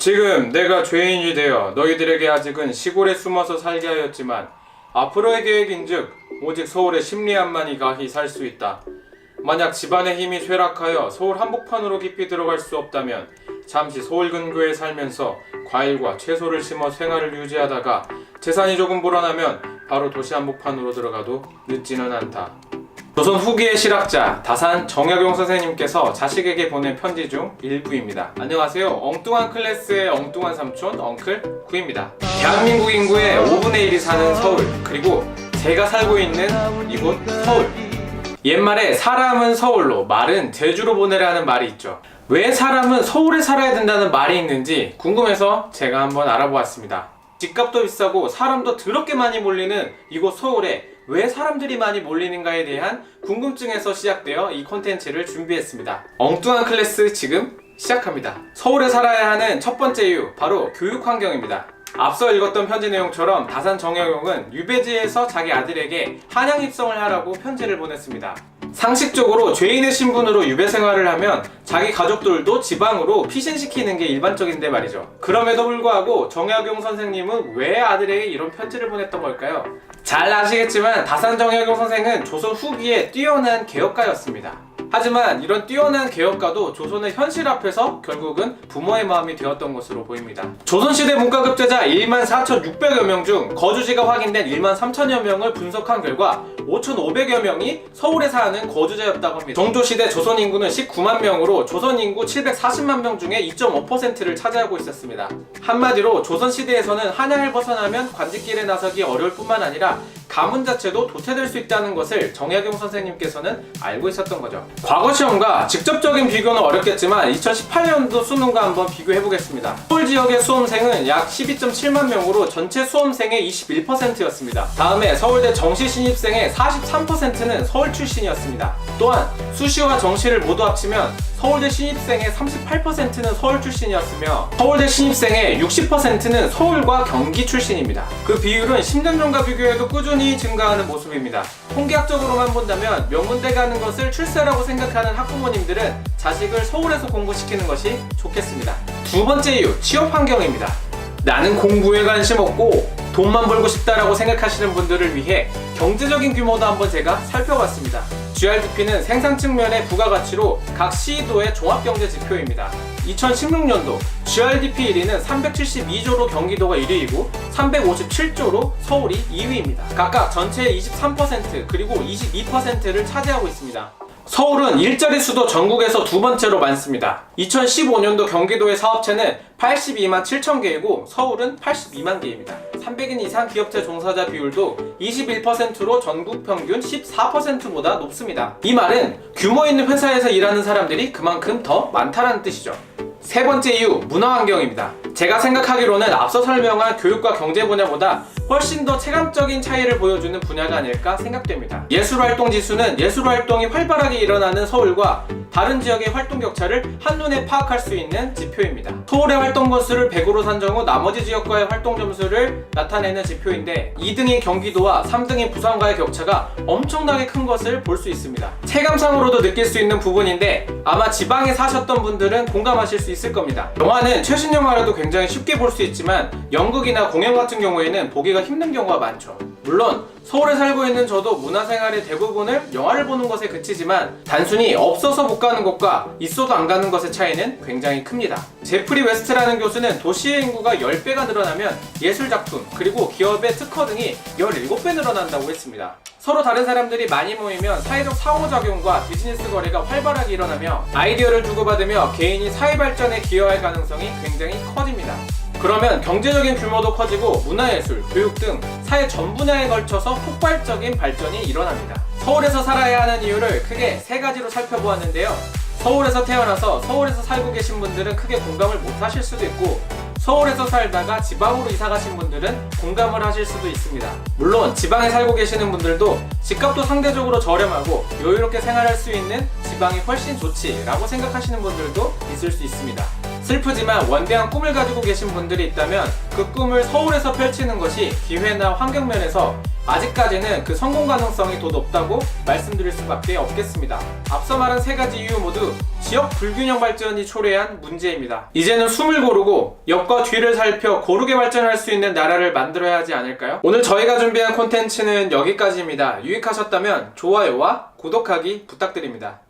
지금 내가 죄인이 되어 너희들에게 아직은 시골에 숨어서 살게 하였지만 앞으로의 계획인즉 오직 서울의 심리함만이 가히 살 수 있다. 만약 집안의 힘이 쇠락하여 서울 한복판으로 깊이 들어갈 수 없다면 잠시 서울 근교에 살면서 과일과 채소를 심어 생활을 유지하다가 재산이 조금 불어나면 바로 도시 한복판으로 들어가도 늦지는 않다. 조선 후기의 실학자 다산 정약용 선생님께서 자식에게 보낸 편지 중 일부입니다. 안녕하세요. 엉뚱한 클래스의 엉뚱한 삼촌 엉클 구입니다. 대한민국 인구의 5분의 1이 사는 서울, 그리고 제가 살고 있는 이곳 서울. 옛말에 사람은 서울로 말은 제주로 보내라는 말이 있죠. 왜 사람은 서울에 살아야 된다는 말이 있는지 궁금해서 제가 한번 알아보았습니다. 집값도 비싸고 사람도 더럽게 많이 몰리는 이곳 서울에 왜 사람들이 많이 몰리는가에 대한 궁금증에서 시작되어 이 콘텐츠를 준비했습니다. 엉뚱한 클래스 지금 시작합니다. 서울에 살아야 하는 첫 번째 이유, 바로 교육 환경입니다. 앞서 읽었던 편지 내용처럼 다산 정약용은 유배지에서 자기 아들에게 한양 입성을 하라고 편지를 보냈습니다. 상식적으로 죄인의 신분으로 유배 생활을 하면 자기 가족들도 지방으로 피신시키는 게 일반적인데 말이죠. 그럼에도 불구하고 정약용 선생님은 왜 아들에게 이런 편지를 보냈던 걸까요? 잘 아시겠지만 다산 정약용 선생은 조선 후기에 뛰어난 개혁가였습니다. 하지만 이런 뛰어난 개혁가도 조선의 현실 앞에서 결국은 부모의 마음이 되었던 것으로 보입니다. 조선시대 문과급제자 14,600여 명 중 거주지가 확인된 13,000여 명을 분석한 결과 5,500여 명이 서울에 사는 거주자였다고 합니다. 정조시대 조선 인구는 19만 명으로 조선 인구 740만 명 중에 2.5%를 차지하고 있었습니다. 한마디로 조선시대에서는 한양을 벗어나면 관직길에 나서기 어려울 뿐만 아니라 가문 자체도 도태될 수 있다는 것을 정약용 선생님께서는 알고 있었던 거죠. 과거 시험과 직접적인 비교는 어렵겠지만 2018년도 수능과 한번 비교해보겠습니다. 서울 지역의 수험생은 약 12.7만 명으로 전체 수험생의 21%였습니다. 다음에 서울대 정시 신입생의 43%는 서울 출신이었습니다. 또한 수시와 정시를 모두 합치면 서울대 신입생의 38%는 서울 출신이었으며 서울대 신입생의 60%는 서울과 경기 출신입니다. 그 비율은 10년 전과 비교해도 꾸준히 증가하는 모습입니다. 통계학적으로만 본다면 명문대 가는 것을 출세라고 생각하는 학부모님들은 자식을 서울에서 공부시키는 것이 좋겠습니다. 두 번째 이유, 취업 환경입니다. 나는 공부에 관심 없고 돈만 벌고 싶다라고 생각하시는 분들을 위해 경제적인 규모도 한번 제가 살펴봤습니다. GRDP는 생산 측면의 부가가치로 각 시도의 종합경제지표입니다. 2016년도 GRDP 1위는 372조로 경기도가 1위이고 357조로 서울이 2위입니다. 각각 전체의 23% 그리고 22%를 차지하고 있습니다. 서울은 일자리 수도 전국에서 두 번째로 많습니다. 2015년도 경기도의 사업체는 82만 7천 개이고 서울은 82만 개입니다. 300인 이상 기업체 종사자 비율도 21%로 전국 평균 14%보다 높습니다. 이 말은 규모 있는 회사에서 일하는 사람들이 그만큼 더 많다는 뜻이죠. 세 번째 이유, 문화환경입니다. 제가 생각하기로는 앞서 설명한 교육과 경제 분야보다 훨씬 더 체감적인 차이를 보여주는 분야가 아닐까 생각됩니다. 예술활동 지수는 예술활동이 활발하게 일어나는 서울과 다른 지역의 활동 격차를 한눈에 파악할 수 있는 지표입니다. 서울의 활동 건수를 100으로 산정 후 나머지 지역과의 활동 점수를 나타내는 지표인데 2등인 경기도와 3등인 부산과의 격차가 엄청나게 큰 것을 볼 수 있습니다. 체감상으로도 느낄 수 있는 부분인데 아마 지방에 사셨던 분들은 공감하실 수 있을 겁니다. 영화는 최신 영화라도 굉장히 쉽게 볼 수 있지만 연극이나 공연 같은 경우에는 보기가 힘든 경우가 많죠. 물론 서울에 살고 있는 저도 문화생활의 대부분을 영화를 보는 것에 그치지만 단순히 없어서 못 가는 것과 있어도 안 가는 것의 차이는 굉장히 큽니다. 제프리 웨스트라는 교수는 도시의 인구가 10배가 늘어나면 예술작품 그리고 기업의 특허 등이 17배 늘어난다고 했습니다. 서로 다른 사람들이 많이 모이면 사회적 상호작용과 비즈니스 거래가 활발하게 일어나며 아이디어를 주고받으며 개인이 사회 발전에 기여할 가능성이 굉장히 커집니다. 그러면 경제적인 규모도 커지고 문화예술, 교육 등 사회 전 분야에 걸쳐서 폭발적인 발전이 일어납니다. 서울에서 살아야 하는 이유를 크게 세 가지로 살펴보았는데요. 서울에서 태어나서 서울에서 살고 계신 분들은 크게 공감을 못 하실 수도 있고 서울에서 살다가 지방으로 이사 가신 분들은 공감을 하실 수도 있습니다. 물론 지방에 살고 계시는 분들도 집값도 상대적으로 저렴하고 여유롭게 생활할 수 있는 지방이 훨씬 좋지 라고 생각하시는 분들도 있을 수 있습니다. 슬프지만 원대한 꿈을 가지고 계신 분들이 있다면 그 꿈을 서울에서 펼치는 것이 기회나 환경 면에서 아직까지는 그 성공 가능성이 더 높다고 말씀드릴 수밖에 없겠습니다. 앞서 말한 세 가지 이유 모두 지역 불균형 발전이 초래한 문제입니다. 이제는 숨을 고르고 옆과 뒤를 살펴 고르게 발전할 수 있는 나라를 만들어야 하지 않을까요? 오늘 저희가 준비한 콘텐츠는 여기까지입니다. 유익하셨다면 좋아요와 구독하기 부탁드립니다.